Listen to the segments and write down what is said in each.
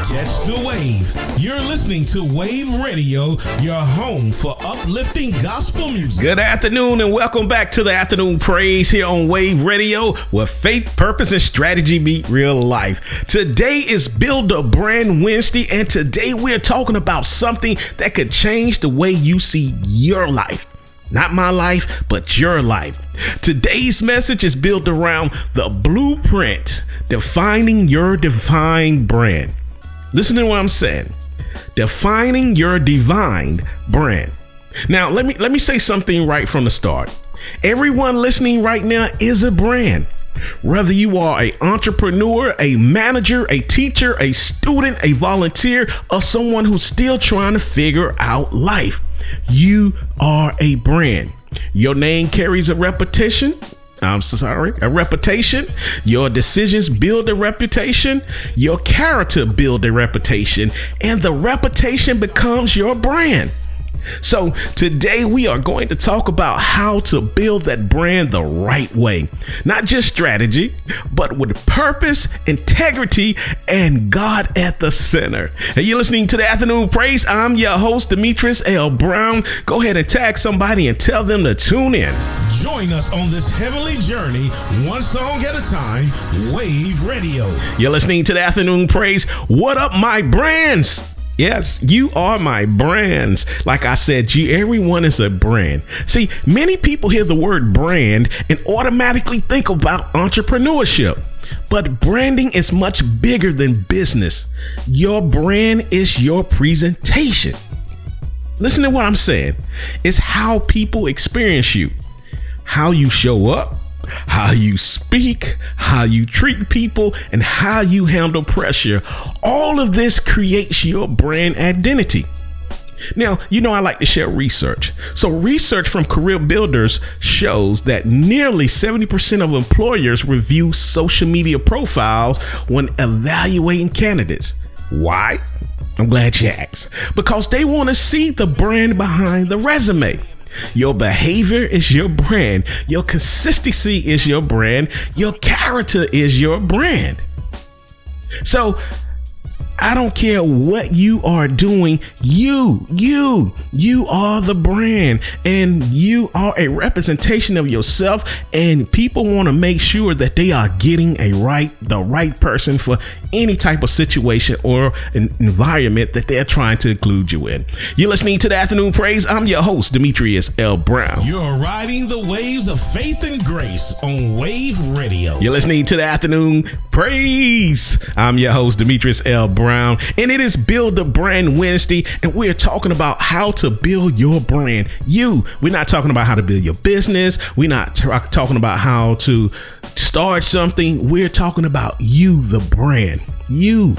Catch the wave. You're listening to Wayvve Radio, your home for uplifting gospel music. Good afternoon and welcome back to the Afternoon Praise here on Wayvve Radio, where faith, purpose, and strategy meet real life. Today is Build a Brand Wednesday, and today we're talking about something that could change the way you see your life. Not my life, but your life. Today's message is built around the blueprint, defining your divine brand. Listen to what I'm saying. Defining your divine brand. Now, let me say something right from the start. Everyone listening right now is a brand. Whether you are an entrepreneur, a manager, a teacher, a student, a volunteer, or someone who's still trying to figure out life, you are a brand. Your name carries a reputation. A reputation. Your decisions build a reputation. Your character build a reputation, and the reputation becomes your brand. So today we are going to talk about how to build that brand the right way. Not just strategy, but with purpose, integrity, and God at the center. And you're listening to the Afternoon Praise. I'm your host, Demetrius L. Brown. Go ahead and tag somebody and tell them to tune in. Join us on this heavenly journey, one song at a time, Wayvve Radio. You're listening to the Afternoon Praise. What up, my brands? Yes, you are my brands. Like I said, everyone is a brand. See, many people hear the word brand and automatically think about entrepreneurship. But branding is much bigger than business. Your brand is your presentation. Listen to what I'm saying. It's how people experience you, how you show up, how you speak, how you treat people, and how you handle pressure. All of this creates your brand identity. Now, I like to share research. So research from Career Builders shows that nearly 70% of employers review social media profiles when evaluating candidates. Why? I'm glad you asked. Because they want to see the brand behind the resume. Your behavior is your brand. Your consistency is your brand. Your character is your brand. So I don't care what you are doing. You are the brand, and you are a representation of yourself. And people want to make sure that they are getting the right person for any type of situation or an environment that they're trying to include you in. You're listening to the Afternoon Praise. I'm your host, Demetrius L. Brown. You're riding the waves of faith and grace on Wayvve Radio. You're listening to the Afternoon Praise. I'm your host, Demetrius L. Brown, and it is Build a Brand Wednesday, and we're talking about how to build your brand. We're not talking about how to build your business. We're not talking about how to start something. We're talking about you, the brand, you.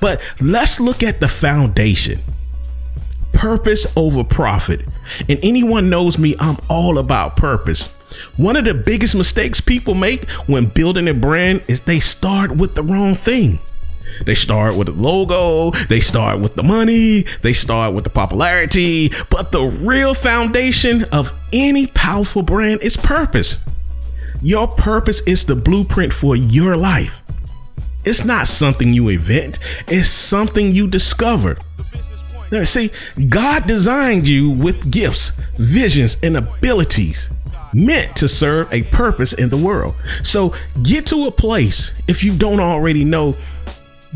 But let's look at the foundation. Purpose over profit. And anyone knows me, I'm all about purpose. One of the biggest mistakes people make when building a brand is they start with the wrong thing. They start with the logo, they start with the money, they start with the popularity, but the real foundation of any powerful brand is purpose. Your purpose is the blueprint for your life. It's not something you invent, it's something you discover. Now, see, God designed you with gifts, visions, and abilities meant to serve a purpose in the world. So get to a place, if you don't already know,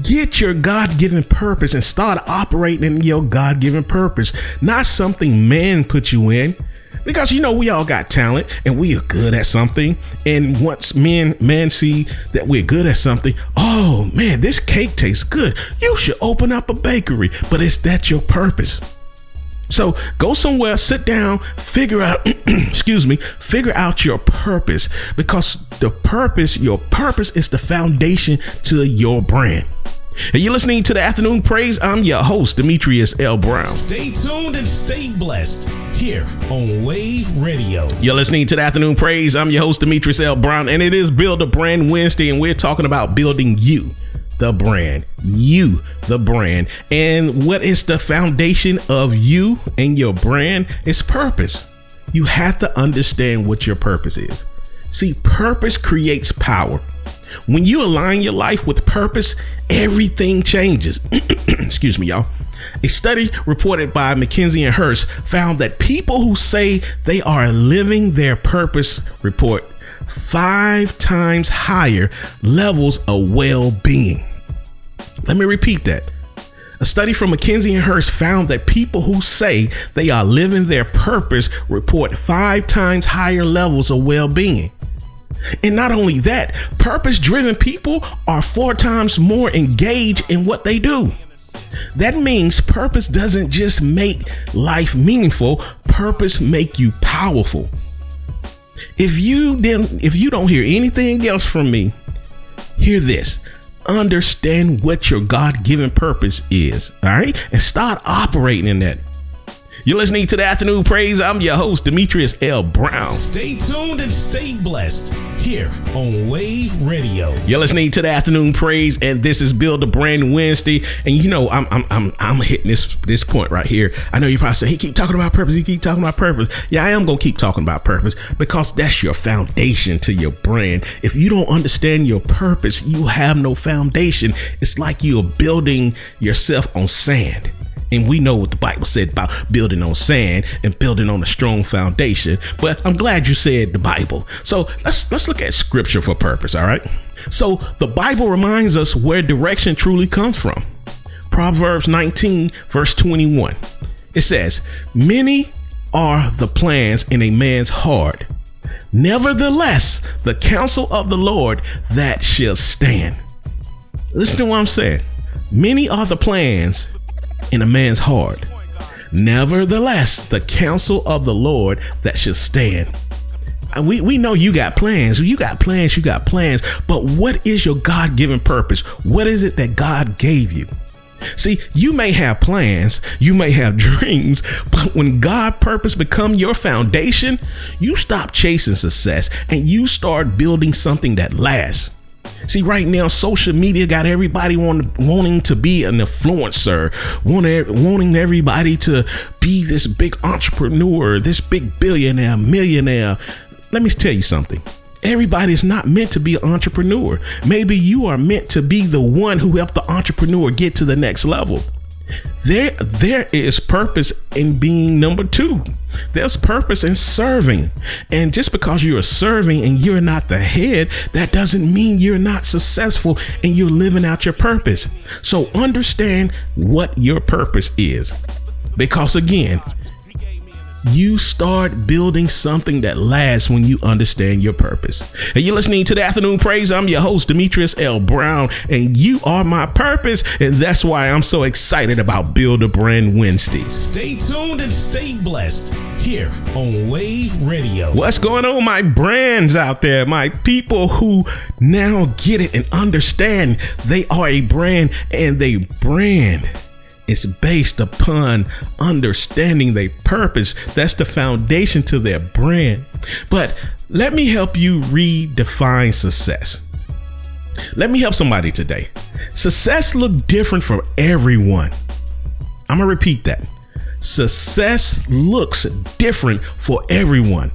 get your God-given purpose and start operating in your God-given purpose, not something man put you in. Because we all got talent and we are good at something. And once men see that we're good at something, oh man, this cake tastes good. You should open up a bakery. But is that your purpose? So go somewhere, sit down, figure out your purpose, because your purpose is the foundation to your brand. And you're listening to the Afternoon Praise. I'm your host, Demetrius L. Brown. Stay tuned and stay blessed here on Wayvve Radio. You're listening to the Afternoon Praise. I'm your host, Demetrius L. Brown, and it is Build a Brand Wednesday, and we're talking about building you, the brand. You, the brand. And what is the foundation of you and your brand? Is purpose. You have to understand what your purpose is. See, purpose creates power. When you align your life with purpose, everything changes. Excuse me, y'all. A study reported by McKinsey and Hearst found that people who say they are living their purpose report 5 times higher levels of well-being. Let me repeat that. A study from McKinsey and Hearst found that people who say they are living their purpose report 5 times higher levels of well-being. And not only that, purpose-driven people are 4 times more engaged in what they do. That means purpose doesn't just make life meaningful, purpose make you powerful. If you don't hear anything else from me, hear this. Understand what your God-given purpose is, all right? And start operating in that. You're listening to the Afternoon Praise. I'm your host, Demetrius L. Brown. Stay tuned and stay blessed here on Wayvve Radio. You're listening to the Afternoon Praise, and this is Build a Brand Wednesday. And you know, I'm hitting this point right here. I know you probably say, he keep talking about purpose. He keep talking about purpose. Yeah, I am gonna keep talking about purpose because that's your foundation to your brand. If you don't understand your purpose, you have no foundation. It's like you're building yourself on sand. And we know what the Bible said about building on sand and building on a strong foundation. But I'm glad you said the Bible. So let's look at scripture for purpose. All right. So the Bible reminds us where direction truly comes from. Proverbs 19, verse 21. It says, many are the plans in a man's heart. Nevertheless, the counsel of the Lord that shall stand. Listen to what I'm saying. Many are the plans in a man's heart. Nevertheless, the counsel of the Lord that shall stand. And we know you got plans. You got plans. But what is your God-given purpose? What is it that God gave you? See, you may have plans, you may have dreams, but when God's purpose become your foundation, you stop chasing success and you start building something that lasts. See, right now, social media got everybody wanting to be an influencer, wanting everybody to be this big entrepreneur, this big billionaire, millionaire. Let me tell you something. Everybody's not meant to be an entrepreneur. Maybe you are meant to be the one who helped the entrepreneur get to the next level. There is purpose in being number 2. There's purpose in serving. And just because you're serving and you're not the head, that doesn't mean you're not successful and you're living out your purpose. So understand what your purpose is. Because again, you start building something that lasts when you understand your purpose. And you're listening to the Afternoon Praise. I'm your host, Demetrius L. Brown, and you are my purpose. And that's why I'm so excited about Build a Brand Wednesday. Stay tuned and stay blessed here on Wayvve Radio. What's going on, my brands out there, my people who now get it and understand they are a brand, and they brand. It's based upon understanding their purpose. That's the foundation to their brand. But let me help you redefine success. Let me help somebody today. Success looks different for everyone. I'm going to repeat that. Success looks different for everyone.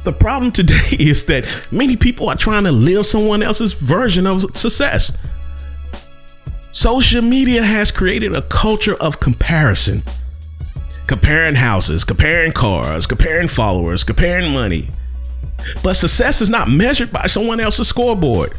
The problem today is that many people are trying to live someone else's version of success. Social media has created a culture of comparison. Comparing houses, comparing cars, comparing followers, comparing money. But success is not measured by someone else's scoreboard.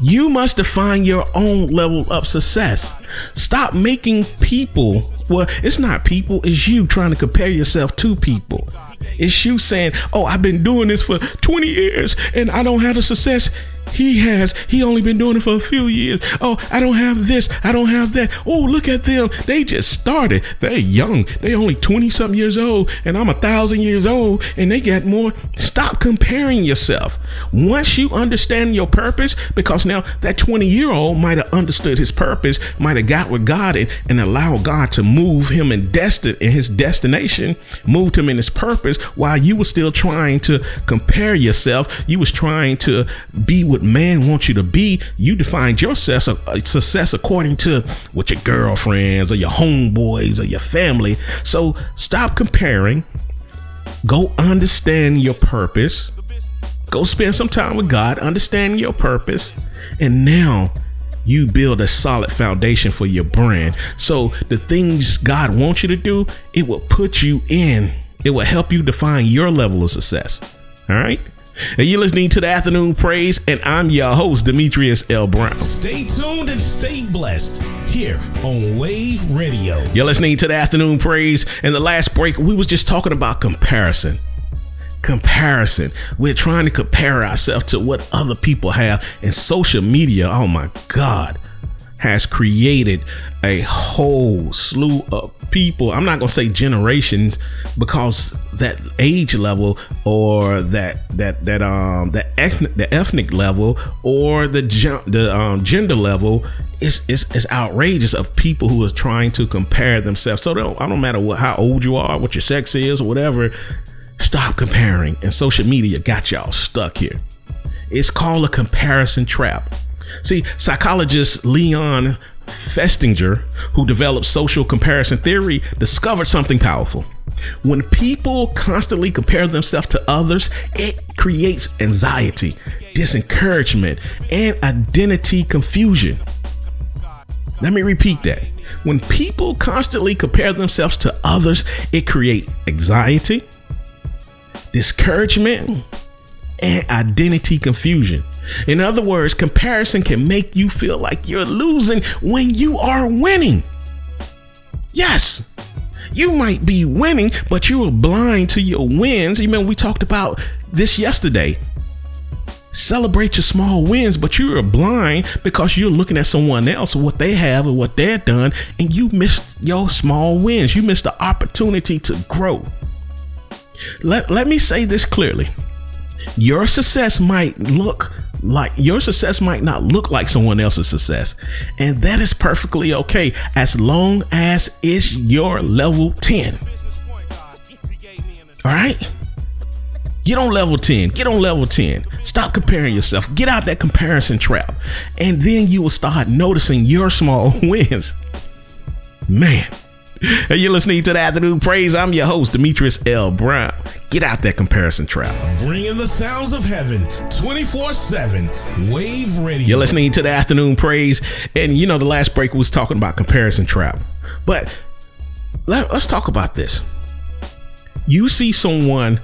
You must define your own level of success. Stop making people, well, it's not people, it's you trying to compare yourself to people. It's you saying, oh, I've been doing this for 20 years and I don't have the success he only been doing it for a few years. Oh, I don't have this, I don't have that. Oh, look at them, they just started. They're young, they only 20 something years old and I'm 1,000 years old and they got more. Stop comparing yourself. Once you understand your purpose, because now that 20-year-old might have understood his purpose, might have got with God and allowed God to move him in his destination, moved him in his purpose, while you were still trying to compare yourself. You was trying to be what man wants you to be. You defined your success according to what your girlfriends or your homeboys or your family. So stop comparing. Go understand your purpose. Go spend some time with God, understanding your purpose. And now you build a solid foundation for your brand. So the things God wants you to do, it will put you in. It will help you define your level of success. All right. And you're listening to the Afternoon Praise, and I'm your host, Demetrius L. Brown. Stay tuned and stay blessed here on Wayvve Radio. You're listening to the Afternoon Praise. In the last break, we was just talking about comparison. We're trying to compare ourselves to what other people have, and social media, oh my God, has created a whole slew of people. I'm not gonna say generations, because that age level or the ethnic level or the gender level is outrageous, of people who are trying to compare themselves. So I don't matter how old you are, what your sex is, or whatever. Stop comparing. And social media got y'all stuck here. It's called a comparison trap. See, psychologist Leon Festinger, who developed social comparison theory, discovered something powerful. When people constantly compare themselves to others, it creates anxiety, discouragement, and identity confusion. Let me repeat that. When people constantly compare themselves to others, it creates anxiety, discouragement, and identity confusion. In other words, comparison can make you feel like you're losing when you are winning. Yes, you might be winning, but you are blind to your wins. Remember, we talked about this yesterday. Celebrate your small wins, but you are blind because you're looking at someone else, what they have and what they're done, and you missed your small wins. You missed the opportunity to grow. Let me say this clearly. Your success might not look like someone else's success, and that is perfectly okay, as long as it's your level 10. All right? Get on level 10. Get on level 10. Stop comparing yourself. Get out that comparison trap, and then you will start noticing your small wins. Man. Hey, you're listening to the Afternoon Praise. I'm your host, Demetrius L. Brown. Get out that comparison trap. Bringing the sounds of heaven 24/7. Wayvve Radio. You're listening to the Afternoon Praise. And you know, the last break was talking about comparison trap. But let's talk about this. You see someone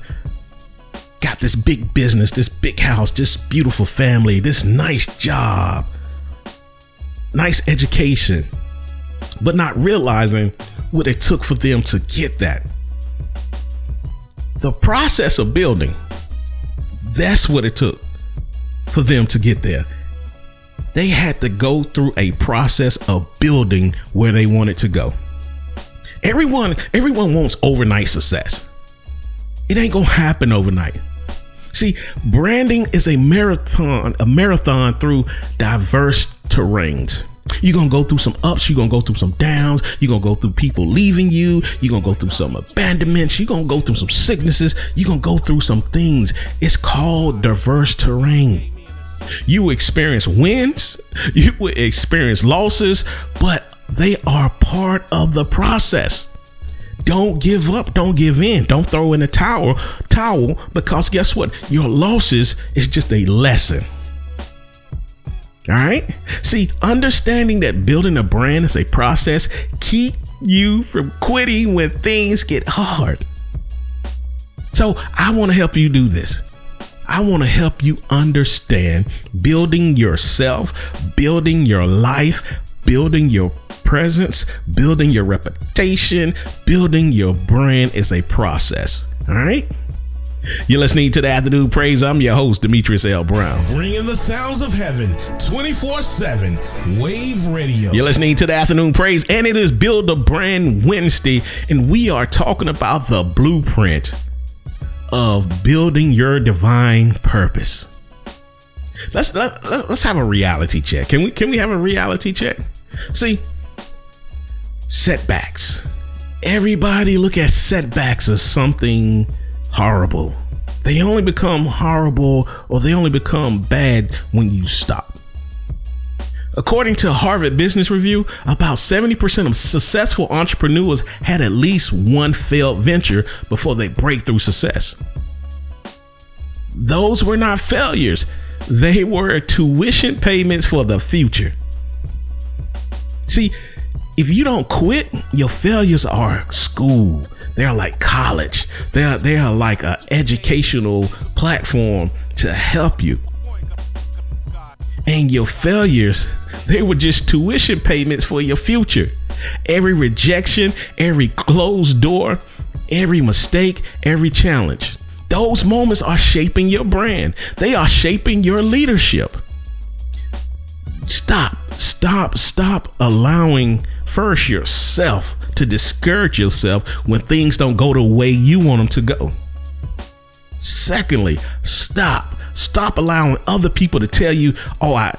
got this big business, this big house, this beautiful family, this nice job, nice education, but not realizing what it took for them to get that. The process of building, that's what it took for them to get there. They had to go through a process of building where they wanted to go. Everyone wants overnight success. It ain't gonna happen overnight. See, branding is a marathon through diverse terrains. You're going to go through some ups. You're going to go through some downs. You're going to go through people leaving you. You're going to go through some abandonments. You're going to go through some sicknesses. You're going to go through some things. It's called diverse terrain. You will experience wins. You will experience losses, but they are part of the process. Don't give up. Don't give in. Don't throw in the towel, because guess what? Your losses is just a lesson. All right. See, understanding that building a brand is a process keep you from quitting when things get hard. So I want to help you do this. I want to help you understand building yourself, building your life, building your presence, building your reputation, building your brand is a process. All right. You're listening to the Afternoon Praise. I'm your host, Demetrius L. Brown. Bringing the sounds of heaven 24/7. Wayvve Radio. You're listening to the Afternoon Praise, and it is Build a Brand Wednesday, and we are talking about the blueprint of building your divine purpose. Let's have a reality check. Can we have a reality check? See, setbacks. Everybody look at setbacks as something horrible. They only become horrible, or they only become bad when you stop. According to Harvard Business Review, about 70% of successful entrepreneurs had at least one failed venture before they break through success. Those were not failures. They were tuition payments for the future. See, if you don't quit, your failures are school. They're like college. They are like an educational platform to help you. And your failures, they were just tuition payments for your future. Every rejection, every closed door, every mistake, every challenge. Those moments are shaping your brand. They are shaping your leadership. Stop allowing first yourself to discourage yourself when things don't go the way you want them to go. Secondly, stop allowing other people to tell you,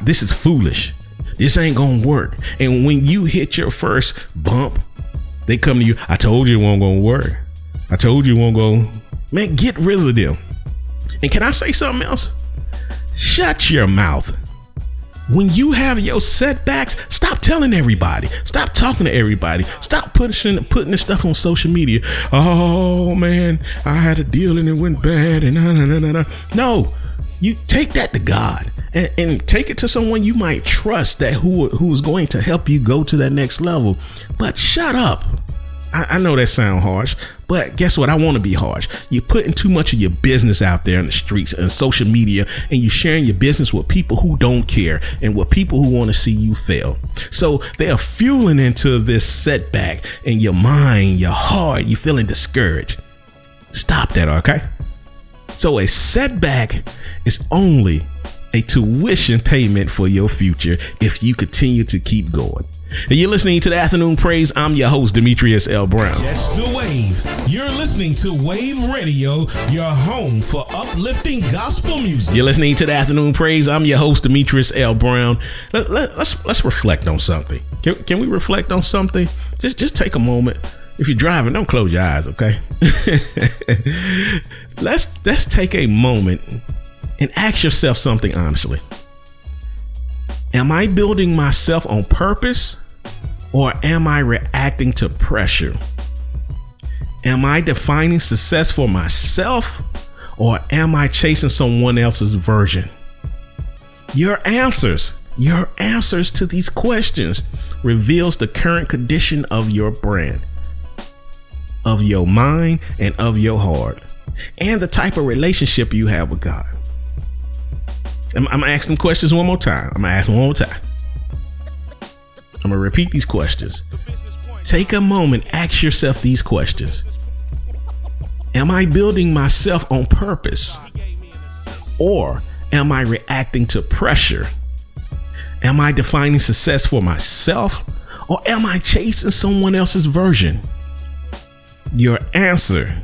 this is foolish. This ain't gonna work. And when you hit your first bump, they come to you, I told you it won't gonna work. I told you it won't go. Man, get rid of them. And can I say something else? Shut your mouth. When you have your setbacks, stop telling everybody. Stop talking to everybody. Stop putting this stuff on social media. Oh man, I had a deal and it went bad and No, you take that to God and take it to someone you might trust that who is going to help you go to that next level. But shut up. I know that sounds harsh, but guess what? I want to be harsh. You're putting too much of your business out there in the streets and social media, and you're sharing your business with people who don't care and with people who want to see you fail. So they are fueling into this setback in your mind, your heart. You're feeling discouraged. Stop that, okay? So a setback is only a tuition payment for your future if you continue to keep going. And you're listening to the Afternoon Praise. I'm your host, Demetrius L. Brown. Catch the wave. You're listening to Wayvve Radio, your home for uplifting gospel music. You're listening to the Afternoon Praise. I'm your host, Demetrius L. Brown. Let's reflect on something. Can we reflect on something? Just take a moment. If you're driving, don't close your eyes, okay? Let's take a moment and ask yourself something honestly. Am I building myself on purpose, or am I reacting to pressure? Am I defining success for myself, or am I chasing someone else's version? Your answers to these questions reveals the current condition of your brand, of your mind, and of your heart, and the type of relationship you have with God. I'm going to ask them questions one more time. I'm going to repeat these questions. Take a moment, ask yourself these questions. Am I building myself on purpose? Or am I reacting to pressure? Am I defining success for myself? Or am I chasing someone else's version? Your answer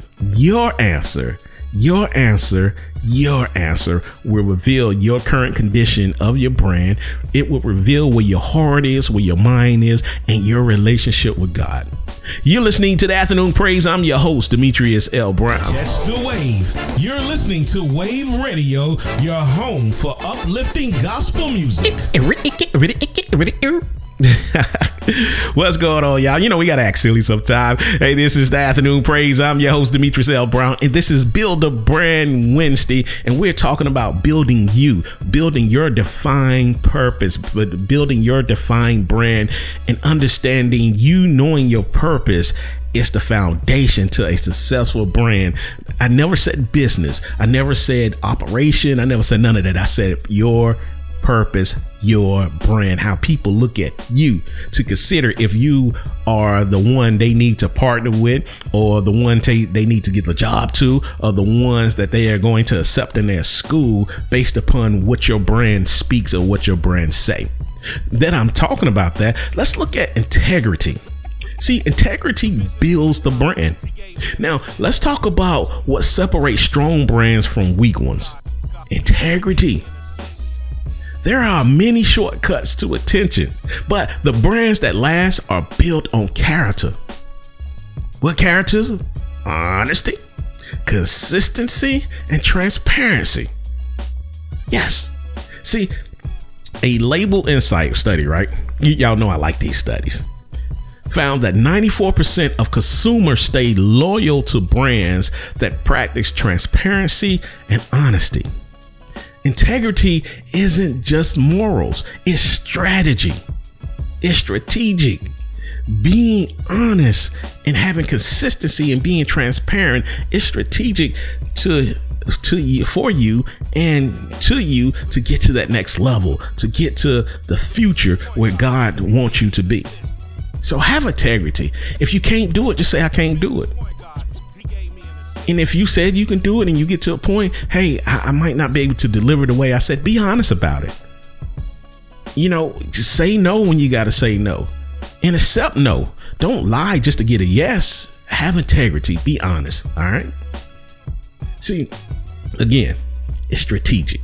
will reveal your current condition of your brand. It will reveal where your heart is, where your mind is, and your relationship with God. You're listening to the Afternoon Praise. I'm your host, Demetrius L. Brown. Catch the wave. You're listening to Wayvve Radio, your home for uplifting gospel music. What's going on, y'all? You know, we gotta act silly sometime. Hey, this is the Afternoon Praise. I'm your host, Demetrius L. Brown, and this is Build a Brand Wednesday, and we're talking about building your defined purpose, but building your defined brand, and understanding you knowing your purpose is the foundation to a successful brand. I never said business. I never said operation. I never said none of that. I said your purpose, your brand, how people look at you, to consider if you are the one they need to partner with, or the one they need to get the job to, or the ones that they are going to accept in their school based upon what your brand speaks or what your brand say. Then I'm talking about that. Let's look at integrity. See, integrity builds the brand. Now, let's talk about what separates strong brands from weak ones. Integrity. There are many shortcuts to attention, but the brands that last are built on character. What characters? Honesty, consistency, and transparency. Yes. See, a Label Insight study, right? Y'all know I like these studies. Found that 94% of consumers stay loyal to brands that practice transparency and honesty. Integrity isn't just morals, it's strategy. It's strategic. Being honest and having consistency and being transparent is strategic to you, for you, and to you to get to that next level, to get to the future where God wants you to be. So have integrity. If you can't do it, just say I can't do it. And if you said you can do it and you get to a point, hey, I might not be able to deliver the way I said, be honest about it. Just say no when you got to say no. And accept no. Don't lie just to get a yes. Have integrity. Be honest. All right. See, again, it's strategic.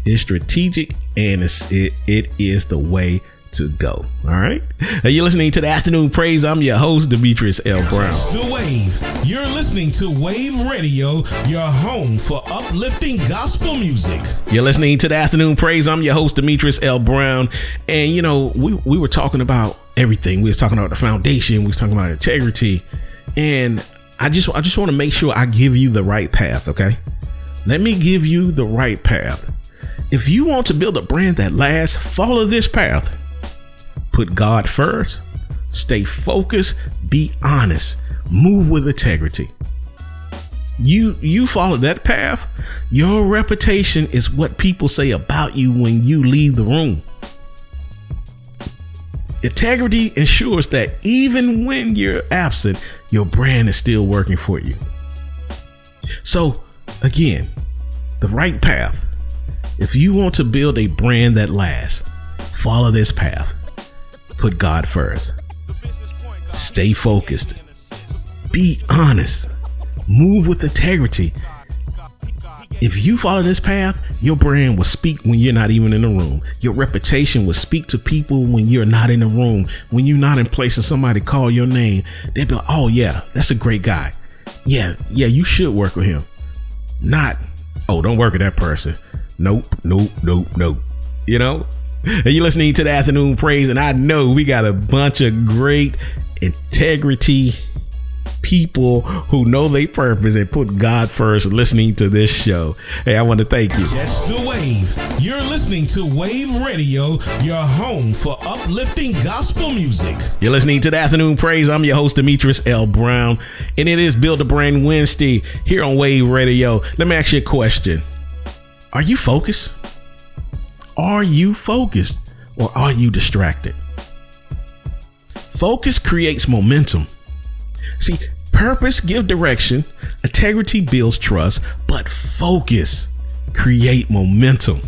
It's strategic, and it is the way to go. All right. Now you're listening to the Afternoon Praise. I'm your host, Demetrius L. Brown. It's the Wave. You're listening to Wayvve Radio, your home for uplifting gospel music. You're listening to the Afternoon Praise. I'm your host, Demetrius L. Brown. And we were talking about everything. We was talking about the foundation. We was talking about integrity. And I just want to make sure I give you the right path. Okay. Let me give you the right path. If you want to build a brand that lasts, follow this path. Put God first, stay focused, be honest, move with integrity. You follow that path, your reputation is what people say about you when you leave the room. Integrity ensures that even when you're absent, your brand is still working for you. So again, the right path. If you want to build a brand that lasts, follow this path. Put God first. Stay focused. Be honest. Move with integrity. If you follow this path, your brand will speak when you're not even in the room. Your reputation will speak to people when you're not in the room. When you're not in place and somebody call your name, they'll be like, oh yeah, that's a great guy. Yeah, you should work with him. Not, oh, don't work with that person. Nope. And you're listening to the Afternoon Praise, and I know we got a bunch of great integrity people who know their purpose and put God first listening to this show. Hey, I want to thank you. Catch the wave. You're listening to Wayvve Radio, your home for uplifting gospel music. You're listening to the Afternoon Praise. I'm your host, Demetrius L. Brown, and it is Build a Brand Wednesday here on Wayvve Radio. Let me ask you a question. Are you focused? Are you focused, or are you distracted? Focus creates momentum. See, purpose gives direction, integrity builds trust, but focus creates momentum.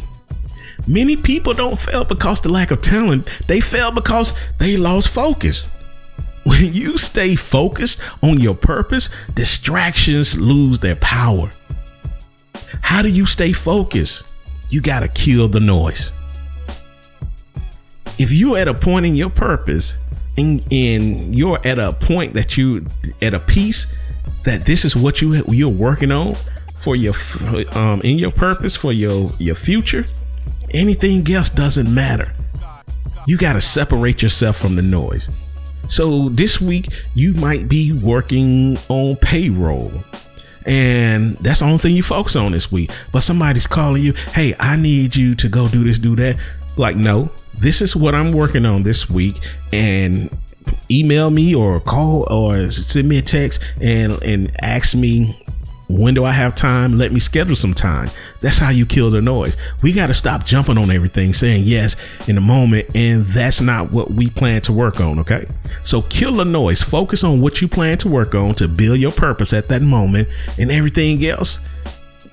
Many people don't fail because of the lack of talent. They fail because they lost focus. When you stay focused on your purpose, distractions lose their power. How do you stay focused? You got to kill the noise. If you're at a point in your purpose and you're at a point that you at a piece that this is what you're working on for your in your purpose for your future, anything else doesn't matter. You got to separate yourself from the noise. So this week you might be working on payroll. And that's the only thing you focus on this week. But somebody's calling you, hey, I need you to go do this, do that. Like, no, this is what I'm working on this week. And email me or call or send me a text and ask me, when do I have time? Let me schedule some time. That's how you kill the noise. We got to stop jumping on everything, saying yes in the moment. And that's not what we plan to work on. OK, so kill the noise. Focus on what you plan to work on to build your purpose at that moment, and everything else,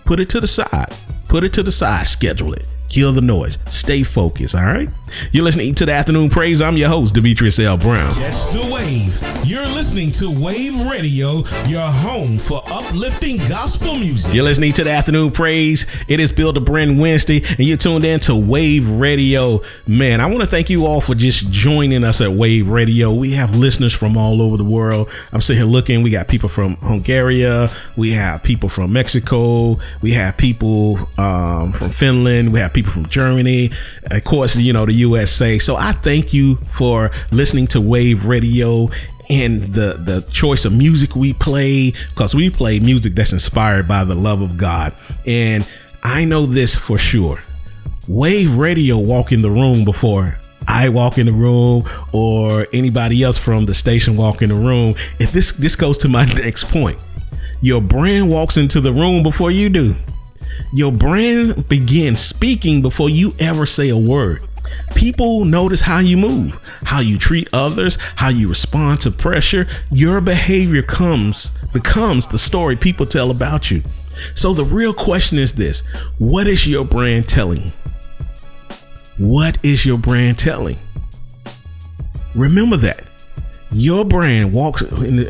put it to the side. Put it to the side. Schedule it. Kill the noise. Stay focused. All right. You're listening to the Afternoon Praise. I'm your host, Demetrius L. Brown. Catch the wave. You're listening to Wayvve Radio, your home for uplifting gospel music. You're listening to the Afternoon Praise. It is Build a Brand Wednesday, and you're tuned in to Wayvve Radio. Man, I want to thank you all for just joining us at Wayvve Radio. We have listeners from all over the world. I'm sitting here looking. We got people from Hungary. We have people from Mexico. We have people from Finland. We have people from Germany, of course, the USA. So I thank you for listening to Wayvve Radio and the choice of music we play, because we play music that's inspired by the love of God. And I know this for sure. Wayvve Radio walk in the room before I walk in the room or anybody else from the station walk in the room, if this goes to my next point. Your brand walks into the room before you do. Your brand begins speaking before you ever say a word. People notice how you move, how you treat others, how you respond to pressure. Your behavior becomes the story people tell about you. So the real question is this: what is your brand telling? What is your brand telling? Remember that your brand walks into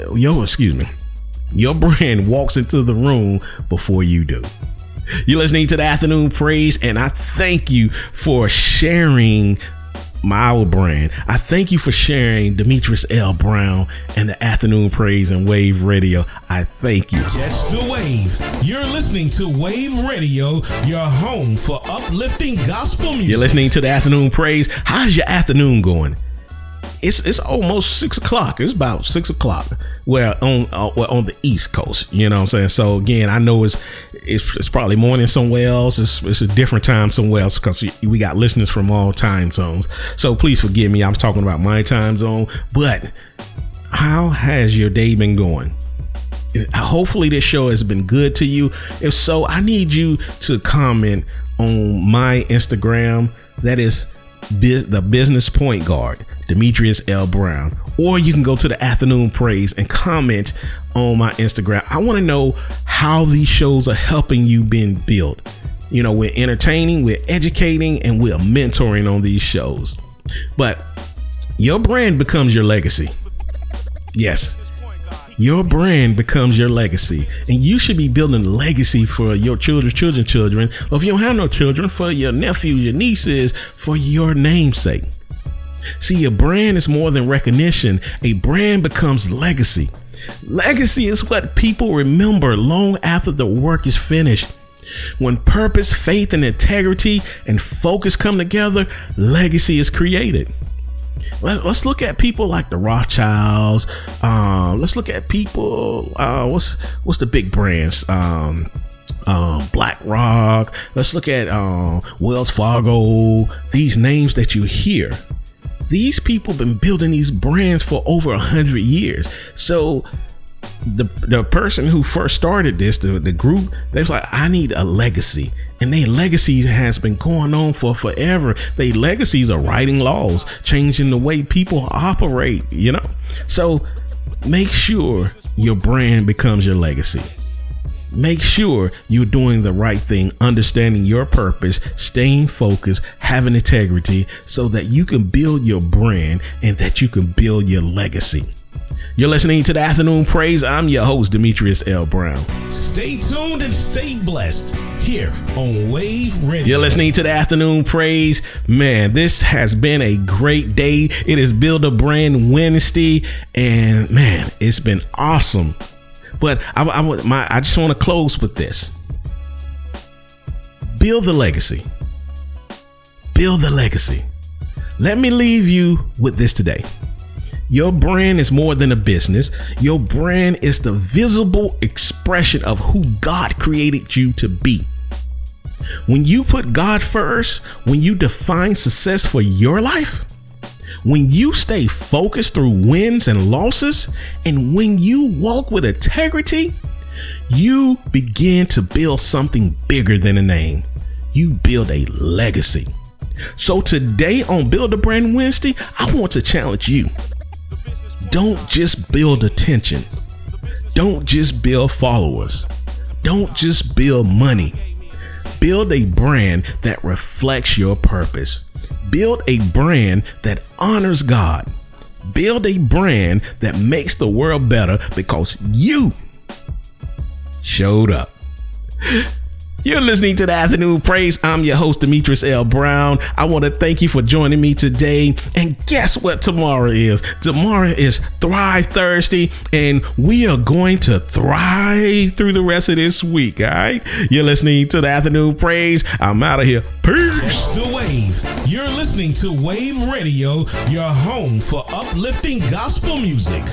the room before you do. You're listening to the Afternoon Praise, and I thank you for sharing our brand. I thank you for sharing Demetrius L. Brown and the Afternoon Praise and Wayvve Radio. I thank you. Catch the wave. You're listening to Wayvve Radio, your home for uplifting gospel music. You're listening to the Afternoon Praise. How's your afternoon going? It's almost 6 o'clock. It's about 6 o'clock. We're on the East Coast. You know what I'm saying? So again, I know it's probably morning somewhere else. It's a different time somewhere else because we got listeners from all time zones. So please forgive me. I'm talking about my time zone. But how has your day been going? Hopefully this show has been good to you. If so, I need you to comment on my Instagram. That is the Business Point Guard, Demetrius L. Brown. Or you can go to the Afternoon Praise and comment on my Instagram. I want to know how these shows are helping you being built. You know, we're entertaining, we're educating, and we're mentoring on these shows. But your brand becomes your legacy. Yes. Your brand becomes your legacy, and you should be building a legacy for your children, or if you don't have no children, for your nephews, your nieces, for your namesake. See, your brand is more than recognition. A brand becomes legacy. Legacy is what people remember long after the work is finished. When purpose, faith, and integrity and focus come together, legacy is created. Let's look at people like the Rothschilds. Let's look at people. What's the big brands? BlackRock. Let's look at Wells Fargo. These names that you hear. These people have been building these brands for over 100 years. So the person who first started this, the group, they was like, I need a legacy. And their legacy has been going on for forever. Their legacies are writing laws, changing the way people operate, you know. So make sure your brand becomes your legacy. Make sure you're doing the right thing, understanding your purpose, staying focused, having integrity, so that you can build your brand and that you can build your legacy. You're listening to the Afternoon Praise. I'm your host, Demetrius L. Brown. Stay tuned and stay blessed here on Wayvve Radio. You're listening to the Afternoon Praise. Man, this has been a great day. It is Build a Brand Wednesday, and man, it's been awesome. But I just want to close with this. Build the legacy. Build the legacy. Let me leave you with this today. Your brand is more than a business. Your brand is the visible expression of who God created you to be. When you put God first, when you define success for your life, when you stay focused through wins and losses, and when you walk with integrity, you begin to build something bigger than a name. You build a legacy. So today on Build a Brand Wednesday, I want to challenge you. Don't just build attention. Don't just build followers. Don't just build money. Build a brand that reflects your purpose. Build a brand that honors God. Build a brand that makes the world better because you showed up. You're listening to the Afternoon Praise. I'm your host, Demetrius L. Brown. I want to thank you for joining me today. And guess what tomorrow is? Tomorrow is Thrive Thursday, and we are going to thrive through the rest of this week, all right? You're listening to the Afternoon Praise. I'm out of here. Peace. Catch the wave. You're listening to Wayvve Radio, your home for uplifting gospel music.